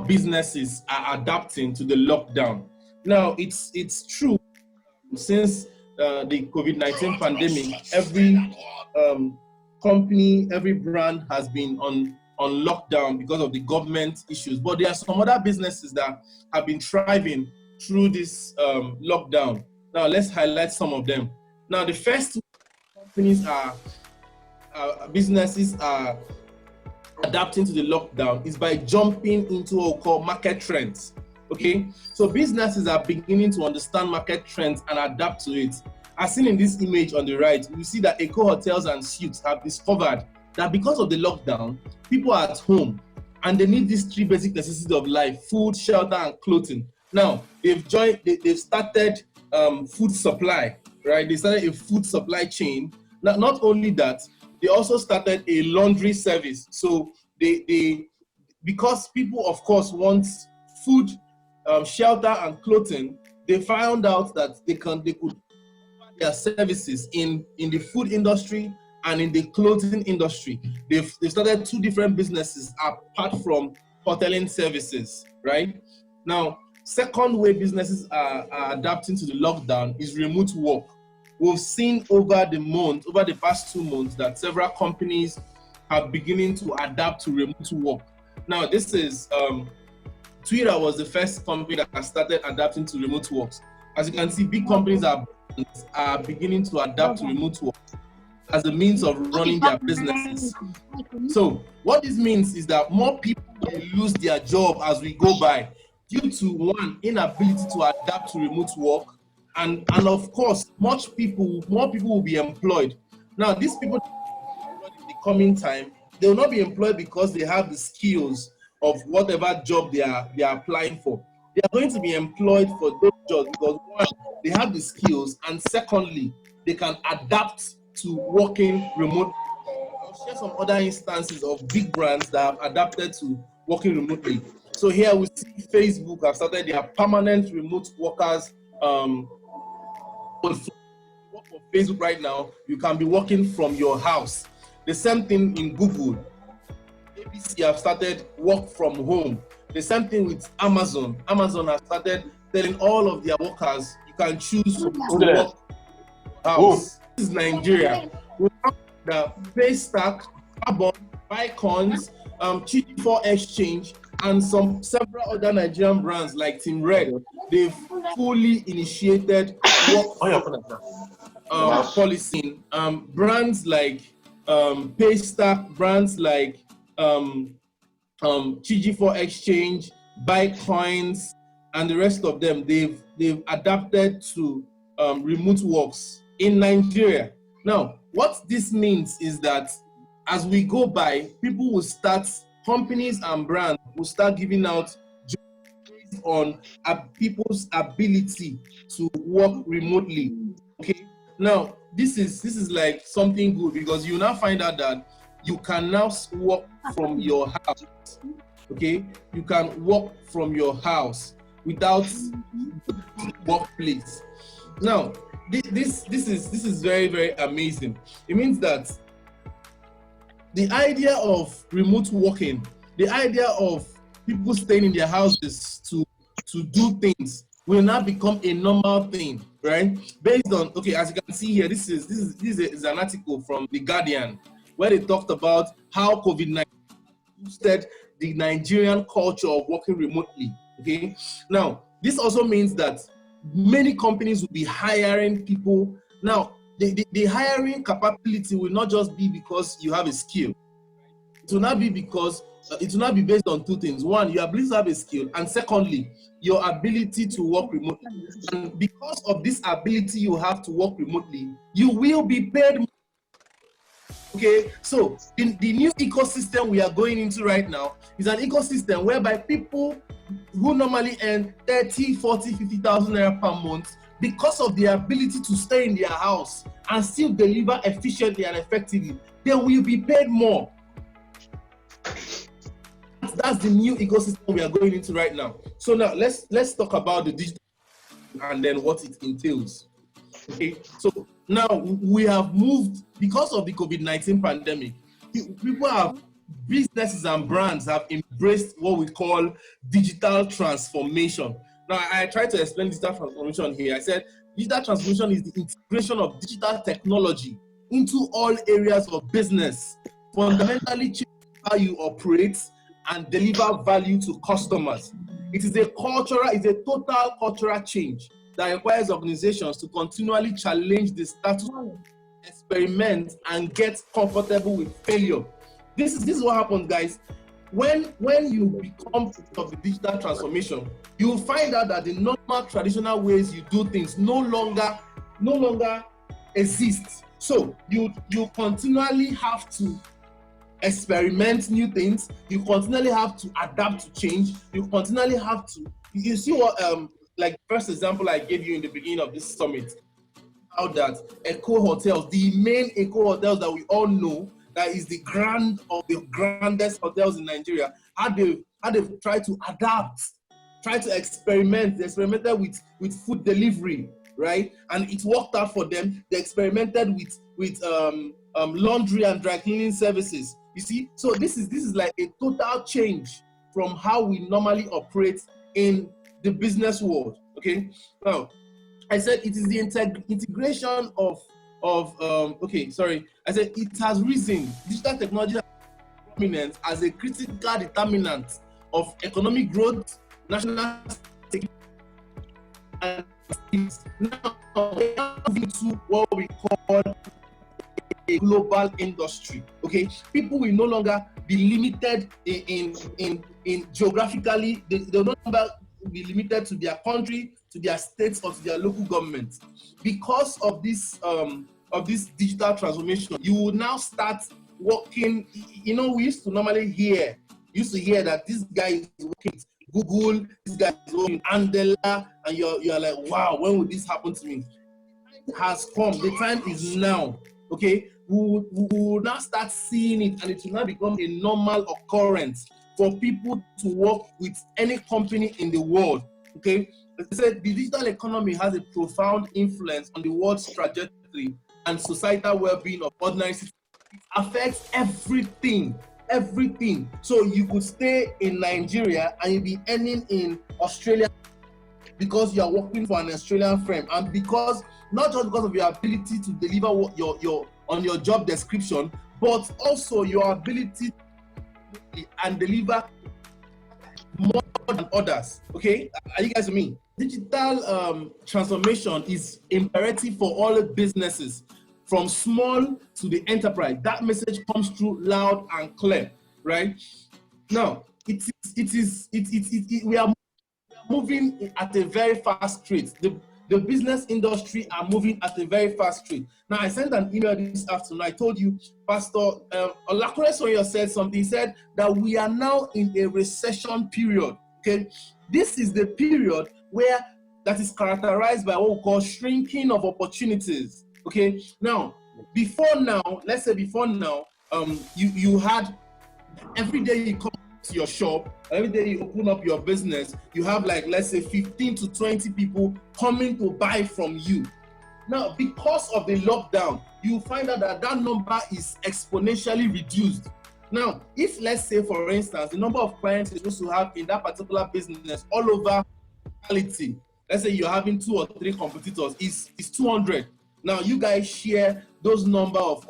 businesses are adapting to the lockdown. Now, it's true, since the COVID-19 pandemic, every company, every brand has been on lockdown because of the government issues. But there are some other businesses that have been thriving through this lockdown. Now, let's highlight some of them. Now, the first companies are businesses are adapting to the lockdown is by jumping into what we call market trends. Okay, so businesses are beginning to understand market trends and adapt to it. As seen in this image on the right, we see that Eco Hotels and Suites have discovered that because of the lockdown, people are at home and they need these three basic necessities of life: food, shelter, and clothing. Now, they've started food supply, right? They started a food supply chain. Not only that, they also started a laundry service. So they because people, of course, want food, shelter, and clothing, they found out that they could their services in the food industry and in the clothing industry. They started two different businesses apart from hoteling services, right? Now, second way businesses are adapting to the lockdown is remote work. We've seen over the past 2 months, that several companies are beginning to adapt to remote work. Now, this is Twitter was the first company that started adapting to remote work. As you can see, big companies are beginning to adapt to remote work as a means of running their businesses. So what this means is that more people will lose their job as we go by, due to one, inability to adapt to remote work, and of course, more people will be employed. Now, these people in the coming time, they will not be employed because they have the skills of whatever job they are applying for. They are going to be employed for those jobs because one, they have the skills, and secondly, they can adapt to working remotely. I'll share some other instances of big brands that have adapted to working remotely. So here we see Facebook have started their permanent remote workers. Work for Facebook right now, you can be working from your house. The same thing in Google. ABC have started work from home. The same thing with Amazon. Amazon has started telling all of their workers, you can choose to work house. This is Nigeria. We have the Paystack, Carbon, Bicons, Chichi4 Exchange, and several other Nigerian brands like Team Red. They've fully initiated work policy. Brands like Paystack, brands like Chichi4 Exchange, Bitcoins, and the rest of them, they've adapted to remote works in Nigeria. Now, what this means is that as we go by, companies and brands will start giving out jobs based on people's ability to work remotely. Okay. Now, this is like something good, because you now find out that you can now work from your house. Okay, you can work from your house without workplace. Now, this is very, very amazing. It means that the idea of remote working, the idea of people staying in their houses to do things will now become a normal thing, right? Based on, okay, as you can see here, this is an article from The Guardian where they talked about how COVID-19 boosted the Nigerian culture of working remotely. Okay, now this also means that many companies will be hiring people. Now, the hiring capability will not just be because you have a skill. It will not be because it will not be based on two things. One, your ability to have a skill, and secondly, your ability to work remotely. And because of this ability you have to work remotely, you will be paid more. Okay, so the new ecosystem we are going into right now is an ecosystem whereby people who normally earn 30, 40, 50,000 naira per month, because of their ability to stay in their house and still deliver efficiently and effectively, they will be paid more. That's the new ecosystem we are going into right now. So now let's talk about the digital and then what it entails. Okay, so now we have moved because of the COVID-19 pandemic. People have businesses and brands have embraced what we call digital transformation. Now, I tried to explain digital transformation here. I said digital transformation is the integration of digital technology into all areas of business, fundamentally changing how you operate and deliver value to customers. It's a total cultural change that requires organizations to continually challenge the status quo, experiment, and get comfortable with failure. This is what happens, guys. When you become part of the digital transformation, you will find out that the normal traditional ways you do things no longer exist. So you continually have to experiment new things. You continually have to adapt to change. You continually have to. You see what like first example I gave you in the beginning of this summit, how that Eco Hotels, the main Eco Hotels that we all know, that is the grandest hotels in Nigeria, how they try to adapt, try to experiment. They experimented with food delivery, right? And it worked out for them. They experimented with laundry and dry cleaning services. You see, so this is like a total change from how we normally operate in the business world. Okay, now I said it is the integration of I said it has risen. Digital technology has prominence as a critical determinant of economic growth, national security, and now we are moving to what we call a global industry. Okay, people will no longer be limited in geographically. They will no longer be limited to their country, to their states, or to their local government. Because of this digital transformation, you will now start working. You know, we used to normally hear that this guy is working with Google, this guy is working with Andela, and you're like, wow, when will this happen to me? It has come. The time is now. Okay, we will now start seeing it, and it will now become a normal occurrence for people to work with any company in the world. Okay, as I said, the digital economy has a profound influence on the world's trajectory and societal well-being of ordinary citizens. It affects everything. So you could stay in Nigeria and you'll be earning in Australia because you are working for an Australian firm, and because not just because of your ability to deliver what your on your job description, but also your ability to and deliver more than others. Okay, are you guys with me? Digital transformation is imperative for all businesses, from small to the enterprise. That message comes through loud and clear, right? Now, we are moving at a very fast rate. The business industry are moving at a very fast rate. Now, I sent an email this afternoon. I told you, Pastor Olakure Sonya said something. He said that we are now in a recession period. Okay, this is the period where that is characterized by what we call shrinking of opportunities. Okay, now let's say before now, you had every day you come to your shop, every day you open up your business, you have like, let's say 15 to 20 people coming to buy from you. Now, because of the lockdown, you find out that number is exponentially reduced. Now, if let's say, for instance, the number of clients you're supposed to have in that particular business all over quality, let's say you're having 2 or 3 competitors, is 200. Now, you guys share those number of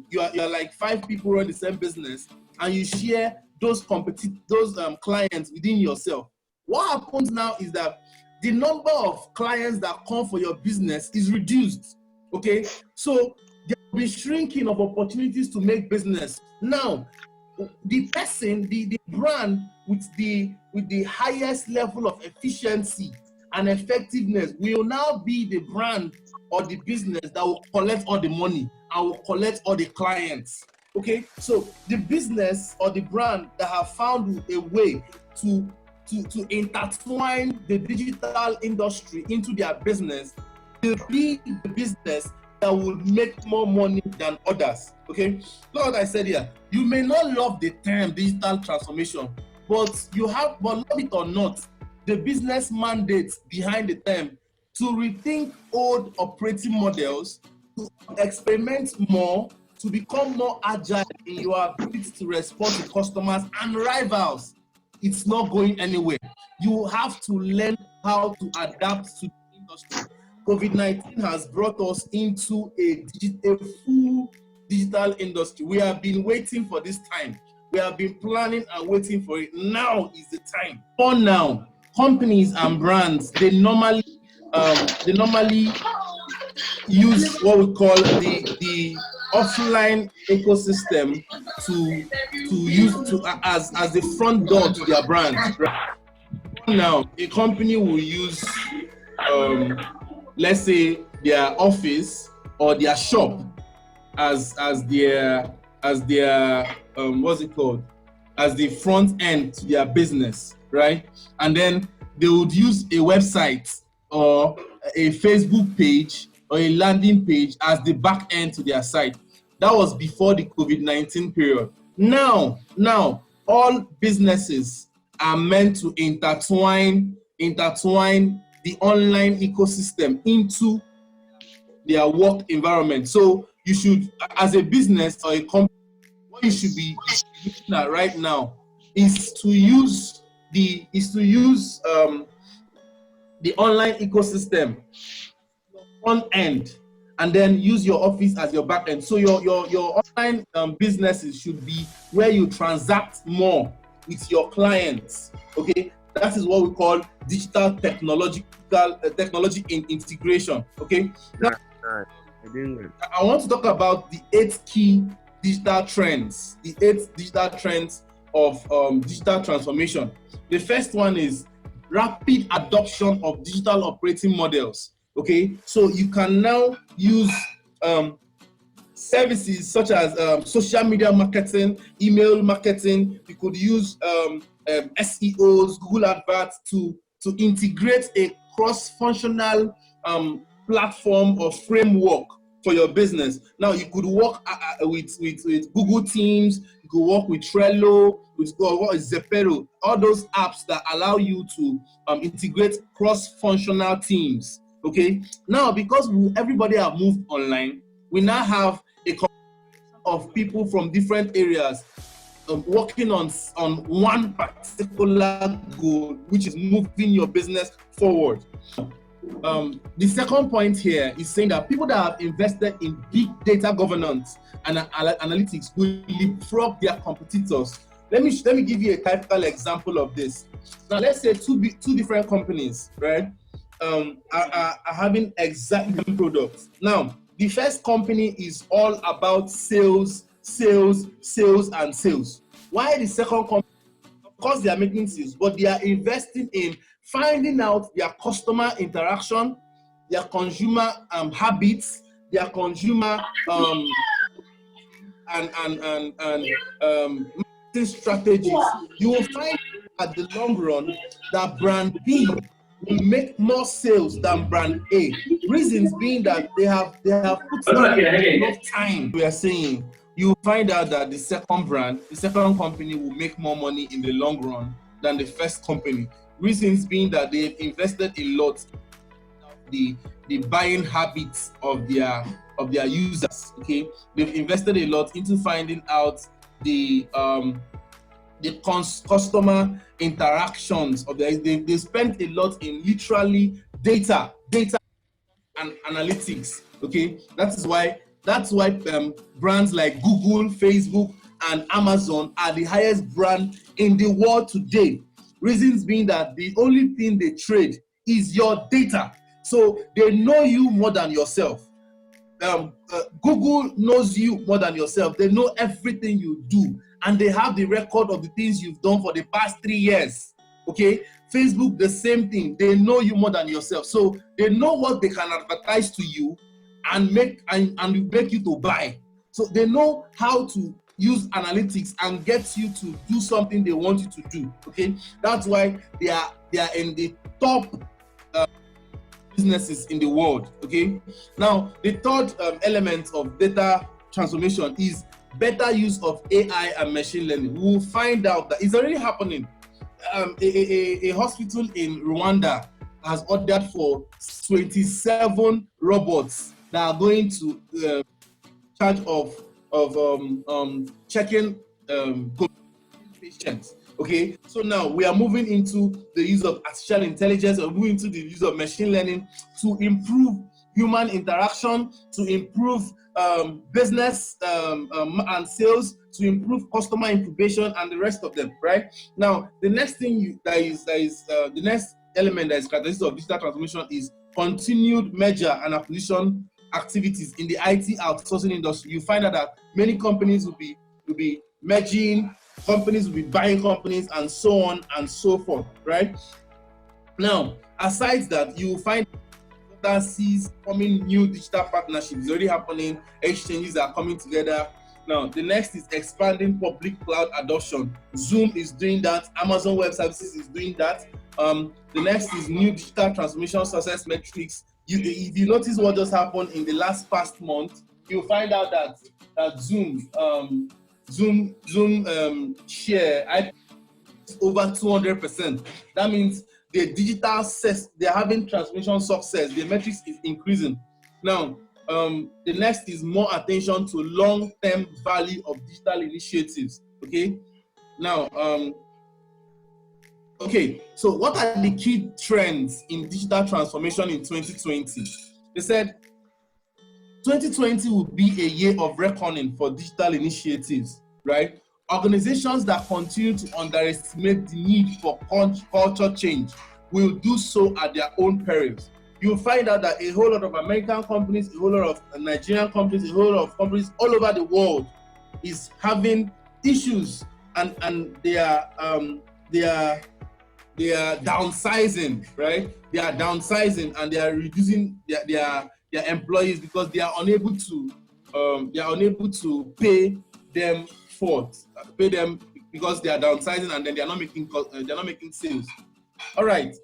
you're like 5 people run the same business, and you share those clients within yourself. What happens now is that the number of clients that come for your business is reduced. Okay, so there will be shrinking of opportunities to make business. Now, the person, the brand with the highest level of efficiency and effectiveness will now be the brand or the business that will collect all the money and will collect all the clients. Okay, so the business or the brand that have found a way to intertwine the digital industry into their business will be the business that will make more money than others. Okay, like I said here, you may not love the term digital transformation, but love it or not, the business mandate behind the term to rethink old operating models, to experiment more, to become more agile in your ability to respond to customers and rivals. It's not going anywhere. You have to learn how to adapt to the industry. COVID-19 has brought us into a full digital industry. We have been waiting for this time. We have been planning and waiting for it. Now is the time. For now, companies and brands, they normally use what we call the offline ecosystem to use as the front door to their brand. Right? Now, a company will use let's say their office or their shop as their what's it called, as the front end to their business, right? And then they would use a website or a Facebook page or a landing page as the back end to their site. That was before the COVID-19 period. Now all businesses are meant to intertwine the online ecosystem into their work environment. So you should, as a business or a company, what you should be looking at right now is to use the online ecosystem front end, and then use your office as your back end. So your online businesses should be where you transact more with your clients. Okay, that is what we call digital technology integration. Okay. Now, I want to talk about the 8 key digital trends. The 8 digital trends of digital transformation. The first one is rapid adoption of digital operating models. Okay, so you can now use services such as social media marketing, email marketing. You could use SEOs, Google Adverts to integrate a cross-functional platform or framework for your business. Now you could work with Google Teams, you could work with Trello, with Zepero, all those apps that allow you to integrate cross-functional teams. Okay, now because everybody have moved online, we now have a combination of people from different areas working on one particular goal, which is moving your business forward. The second point here is saying that people that have invested in big data governance and analytics will leapfrog their competitors. Let me give you a typical example of this. Now, let's say two different companies, right, are having exactly the same products. Now, the first company is all about sales, and sales. Why the second company? Of course, they are making sales, but they are investing in finding out their customer interaction, their consumer habits, their consumer marketing strategies. You will find at the long run that brand B will make more sales than brand A. Reasons being that they have put on enough time. We are saying you will find out that the second company will make more money in the long run than the first company. Reasons being that they've invested a lot in the buying habits of their users. Okay, they've invested a lot into finding out the customer interactions of they spent a lot in literally data and analytics. Okay, that's why brands like Google, Facebook, and Amazon are the highest brand in the world today. Reasons being that the only thing they trade is your data. So they know you more than yourself. Google knows you more than yourself. They know everything you do, and they have the record of the things you've done for the past 3 years. Okay, Facebook, the same thing. They know you more than yourself, so they know what they can advertise to you and make you to buy. So they know how to use analytics and get you to do something they want you to do. Okay, that's why they are in the top businesses in the world. Okay, now the third element of data transformation is better use of AI and machine learning. We will find out that it's already happening. A hospital in Rwanda has ordered for 27 robots that are going to charge of checking patients. Okay, so now we are moving into the use of artificial intelligence, or moving into the use of machine learning to improve human interaction, to improve business and sales, to improve customer incubation, and the rest of them. Right now, the next thing the next element that is characteristic of digital transformation is continued merger and acquisition activities in the IT outsourcing industry. You find out that many companies will be merging, companies will be buying companies, and so on and so forth, right? Now, aside that, you will find that sees forming new digital partnerships. It's already happening. Exchanges are coming together. Now, the next is expanding public cloud adoption. Zoom is doing that. Amazon Web Services is doing that. The next is new digital transformation success metrics. If you notice what just happened in the past month, you'll find out that Zoom share over 200%. That means the digital success, they're having transformation success. The metrics is increasing. Now, the next is more attention to long-term value of digital initiatives. Okay. Now, okay. So, what are the key trends in digital transformation in 2020? They said 2020 will be a year of reckoning for digital initiatives, right? Organizations that continue to underestimate the need for culture change will do so at their own perils. You'll find out that a whole lot of American companies, a whole lot of Nigerian companies, a whole lot of companies all over the world is having issues, and they are downsizing, right? They are downsizing, and they are reducing their employees because they are unable to pay them because they are downsizing, and then they are not making sales. All right.